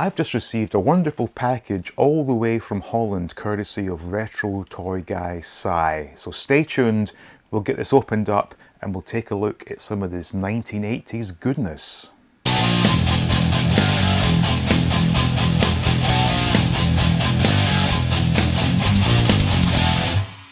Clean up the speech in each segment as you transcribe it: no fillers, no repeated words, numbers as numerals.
I've just received a wonderful package all the way from Holland, courtesy of retro toy guy Si. So stay tuned, we'll get this opened up and we'll take a look at some of this 1980s goodness.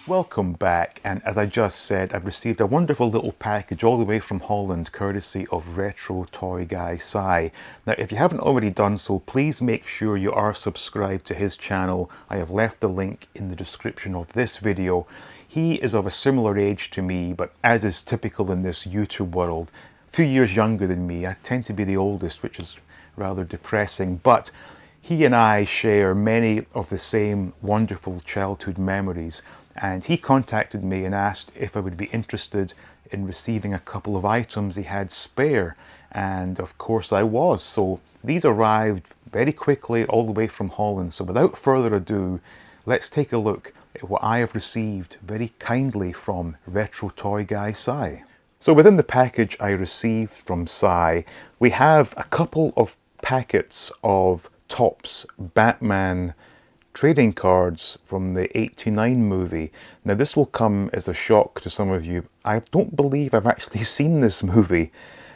Welcome back, and as I just said, I've received a wonderful little package all the way from Holland, courtesy of retro toy guy Si. Now, if you haven't already done so, please make sure you are subscribed to his channel. I have left the link in the description of this video. He is of a similar age to me, but as is typical in this YouTube world, a few years younger than me. I tend to be the oldest, which is rather depressing, but he and I share many of the same wonderful childhood memories. And he contacted me and asked if I would be interested in receiving a couple of items he had spare. And of course I was. So these arrived very quickly all the way from Holland. So without further ado, let's take a look at what I have received very kindly from retro toy guy Si. So within the package I received from Si, we have a couple of packets of Topps Batman trading cards from the '89 movie. Now this will come as a shock to some of you. I don't believe I've actually seen this movie.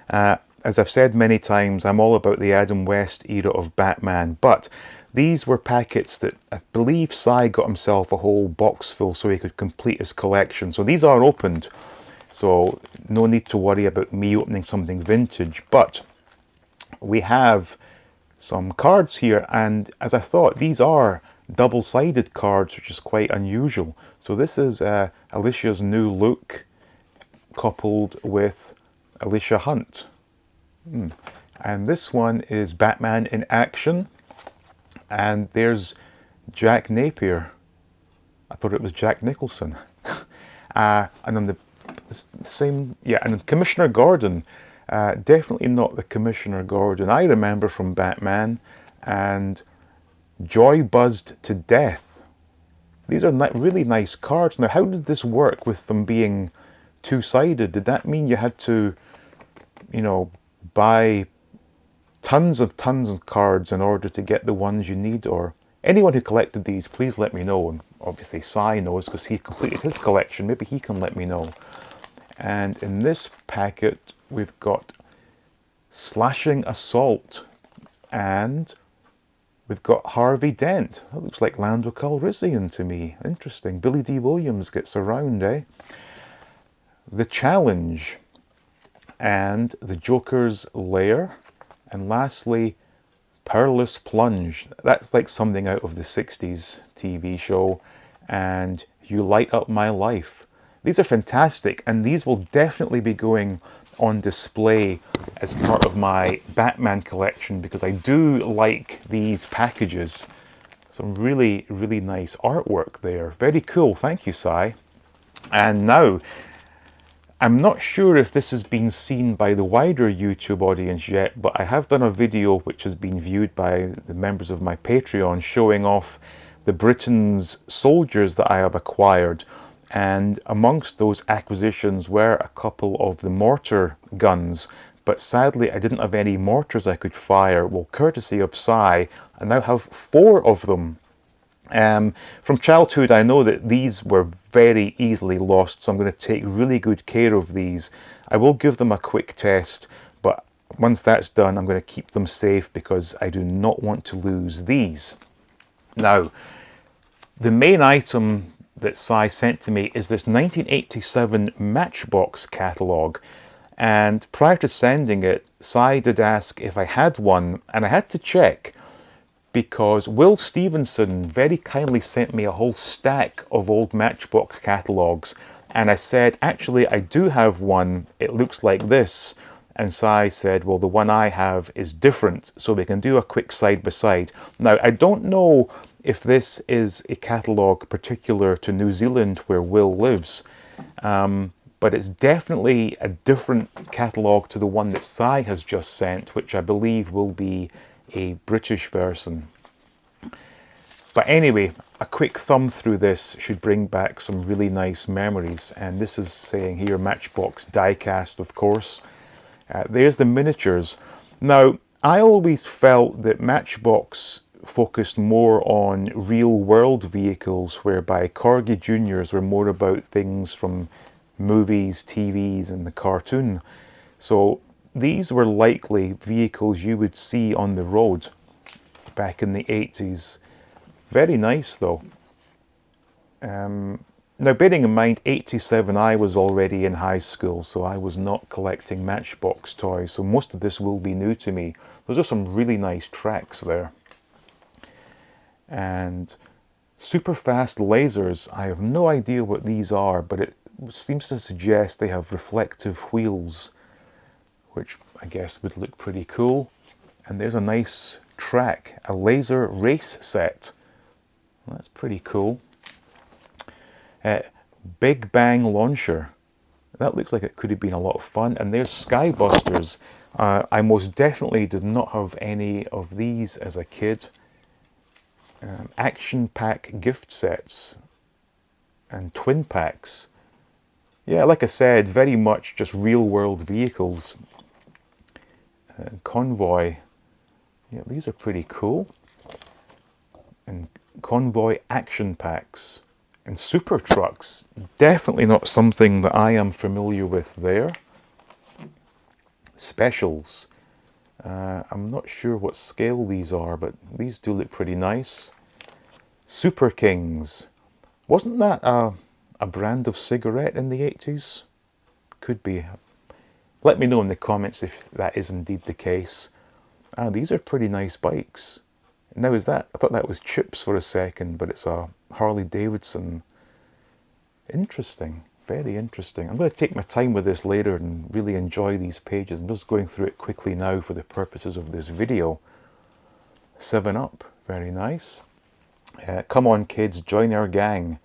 As I've said many times, I'm all about the Adam West era of Batman, but these were packets that I believe Si got himself a whole box full so he could complete his collection. So these are opened, so no need to worry about me opening something vintage, but we have some cards here, and as I thought, these are double-sided cards, which is quite unusual. So this is Alicia's new look coupled with Alicia Hunt. And this one is Batman in action, and there's Jack Napier. I thought it was Jack Nicholson. And on the same, yeah, and Commissioner Gordon, definitely not the Commissioner Gordon I remember from Batman, and Joy Buzzed to Death. These are really nice cards. Now, how did this work with them being two-sided? Did that mean you had to, you know, buy tons of cards in order to get the ones you need? Or anyone who collected these, please let me know. And obviously Si knows because he completed his collection. Maybe he can let me know. And in this packet, we've got Slashing Assault, and we've got Harvey Dent. That looks like Lando Calrissian to me. Interesting. Billy D. Williams gets around, eh? The Challenge, and the Joker's Lair, and lastly, Perilous Plunge. That's like something out of the 60s TV show. And You Light Up My Life. These are fantastic, and these will definitely be going on display as part of my Batman collection because I do like these packages. Some really nice artwork there. Very cool. Thank you, Si. And now, I'm not sure if this has been seen by the wider YouTube audience yet, but I have done a video which has been viewed by the members of my Patreon showing off the Britain's soldiers that I have acquired. And amongst those acquisitions were a couple of the mortar guns, but sadly I didn't have any mortars I could fire. Well, courtesy of Si, I now have 4 of them. From childhood I know that these were very easily lost, so I'm going to take really good care of these. I will give them a quick test, but once that's done I'm going to keep them safe because I do not want to lose these. Now, the main item that Si sent to me is this 1987 Matchbox Catalog, and prior to sending it, Si did ask if I had one, and I had to check because Will Stevenson very kindly sent me a whole stack of old Matchbox catalogs, and I said, actually I do have one, it looks like this, and Si said, well, the one I have is different, so we can do a quick side by side. Now, I don't know if this is a catalogue particular to New Zealand where Will lives, but it's definitely a different catalogue to the one that Si has just sent, which I believe will be a British version. But anyway, a quick thumb through this should bring back some really nice memories, and this is saying here Matchbox diecast, of course. There's the miniatures. Now, I always felt that Matchbox focused more on real world vehicles, whereby Corgi Juniors were more about things from movies, TVs, and the cartoon. So these were likely vehicles you would see on the road back in the 80s. Very nice though. Now, bearing in mind, 87, I was already in high school, so I was not collecting Matchbox toys, so most of this will be new to me. Those are some really nice tracks there. And super fast lasers, I have no idea what these are, but it seems to suggest they have reflective wheels, which I guess would look pretty cool. And there's a nice track, a laser race set. Well, that's pretty cool. Big Bang Launcher. That looks like it could have been a lot of fun. And there's Skybusters. I most definitely did not have any of these as a kid. Action pack gift sets and twin packs. Yeah, like I said, very much just real world vehicles. Convoy. Yeah, these are pretty cool. And Convoy action packs. And super trucks, definitely not something that I am familiar with there. Specials. I'm not sure what scale these are, but these do look pretty nice. Super Kings. Wasn't that a brand of cigarette in the 80s? Could be. Let me know in the comments if that is indeed the case. These are pretty nice bikes. Now is that, I thought that was chips for a second, but it's a Harley Davidson. Interesting, very interesting. I'm going to take my time with this later and really enjoy these pages. I'm just going through it quickly now for the purposes of this video. 7-Up, very nice. Come on kids, join our gang.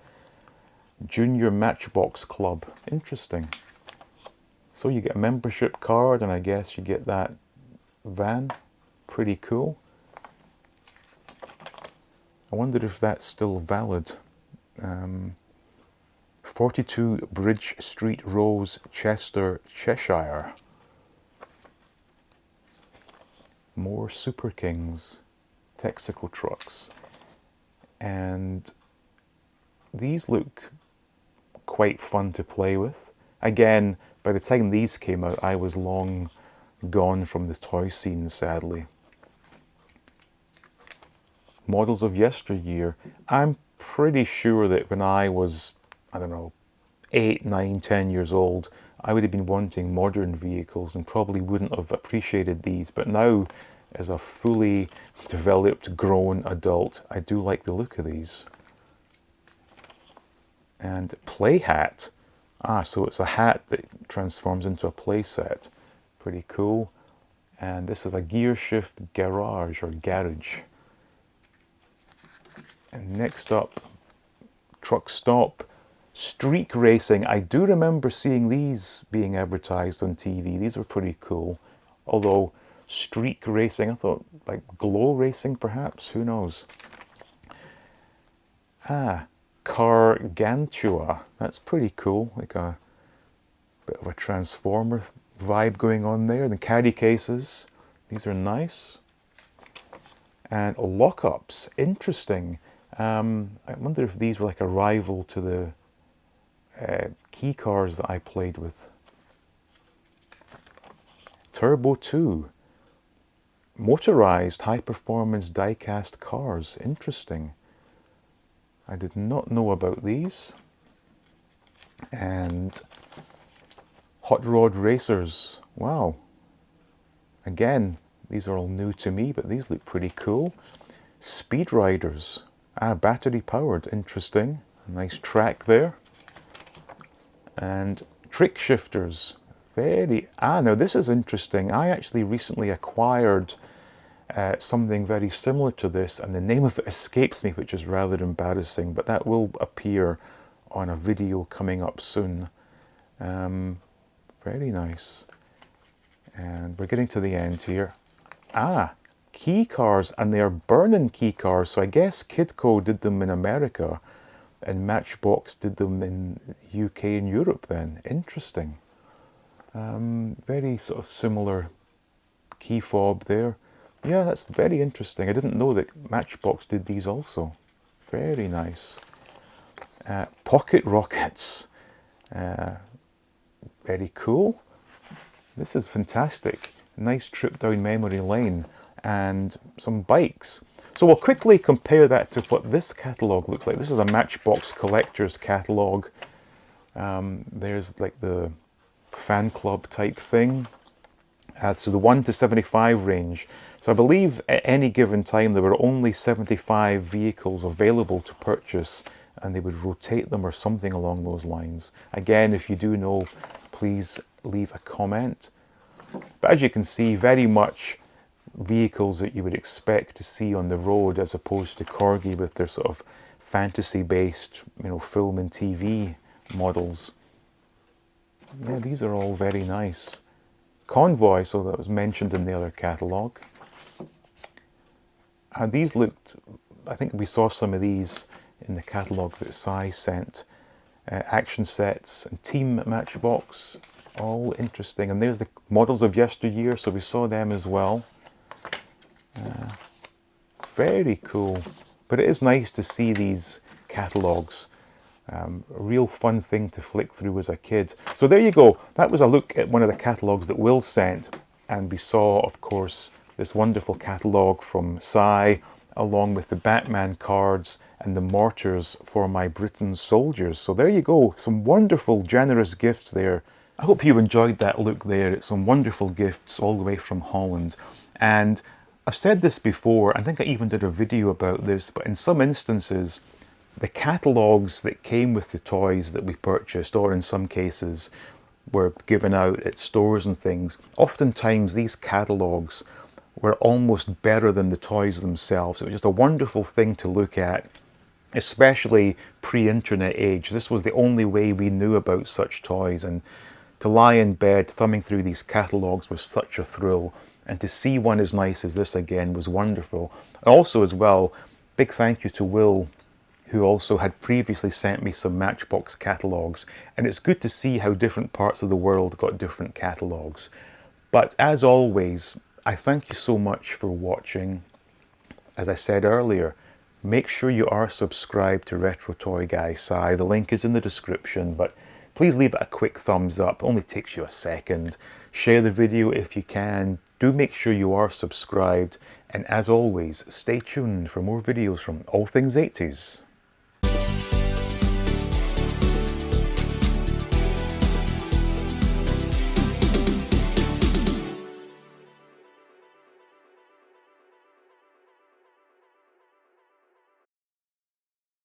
Junior Matchbox Club, interesting. So you get a membership card and I guess you get that van, pretty cool. I wonder if that's still valid. 42 Bridge Street Rose, Chester, Cheshire. More Super Kings, Texaco trucks. And these look quite fun to play with. Again, by the time these came out, I was long gone from the toy scene, sadly. Models of yesteryear. I'm pretty sure that when I was, I don't know, 8, 9, 10 years old, I would have been wanting modern vehicles and probably wouldn't have appreciated these. But now, as a fully developed, grown adult, I do like the look of these. And play hat. So it's a hat that transforms into a play set. Pretty cool. And this is a gear shift garage or garage. And next up, truck stop, streak racing. I do remember seeing these being advertised on TV. These were pretty cool. Although streak racing, I thought like glow racing perhaps, who knows. Gargantua. That's pretty cool. Like a bit of a transformer vibe going on there. The caddy cases. These are nice. And lockups. Interesting. I wonder if these were like a rival to the key cars that I played with. Turbo 2. Motorized high-performance die-cast cars. Interesting. I did not know about these. And hot rod racers. Wow. Again, these are all new to me, but these look pretty cool. Speed riders. Battery powered. Interesting. Nice track there. And trick shifters. Very. Now this is interesting. I actually recently acquired something very similar to this, and the name of it escapes me, which is rather embarrassing, but that will appear on a video coming up soon. Very nice. And we're getting to the end here. Key cars, and they are burn-in key cars, so I guess Kidco did them in America and Matchbox did them in UK and Europe then. Interesting. Very sort of similar key fob there. Yeah, that's very interesting. I didn't know that Matchbox did these also. Very nice. Pocket rockets. Uh, Very cool. This is fantastic. Nice trip down memory lane and some bikes. So we'll quickly compare that to what this catalogue looks like. This is a Matchbox collector's catalogue. There's like the fan club type thing. So the 1 to 75 range. So I believe at any given time there were only 75 vehicles available to purchase, and they would rotate them or something along those lines. Again, if you do know, please leave a comment. But as you can see, very much vehicles that you would expect to see on the road, as opposed to Corgi with their sort of fantasy-based, film and TV models. Yeah, these are all very nice. Convoy, so that was mentioned in the other catalogue. And these looked, I think we saw some of these in the catalogue that Si sent. Action sets and Team Matchbox, all interesting. And there's the models of yesteryear, so we saw them as well. Very cool. But it is nice to see these catalogues. A real fun thing to flick through as a kid. So there you go. That was a look at one of the catalogues that Will sent. And we saw, of course, this wonderful catalogue from Si, along with the Batman cards and the mortars for my Britain's soldiers. So there you go. Some wonderful, generous gifts there. I hope you enjoyed that look there. It's some wonderful gifts all the way from Holland. And I've said this before, I think I even did a video about this, but in some instances, the catalogues that came with the toys that we purchased, or in some cases were given out at stores and things, oftentimes these catalogues were almost better than the toys themselves. It was just a wonderful thing to look at, especially pre-internet age. This was the only way we knew about such toys, and to lie in bed thumbing through these catalogues was such a thrill, and to see one as nice as this again was wonderful. And also as well, big thank you to Will, who also had previously sent me some Matchbox catalogues, and it's good to see how different parts of the world got different catalogues. But as always, I thank you so much for watching. As I said earlier, make sure you are subscribed to Retro Toy Guy Si. The link is in the description, but please leave it a quick thumbs up. It only takes you a second. Share the video if you can. Do make sure you are subscribed. And as always, stay tuned for more videos from All Things 80s.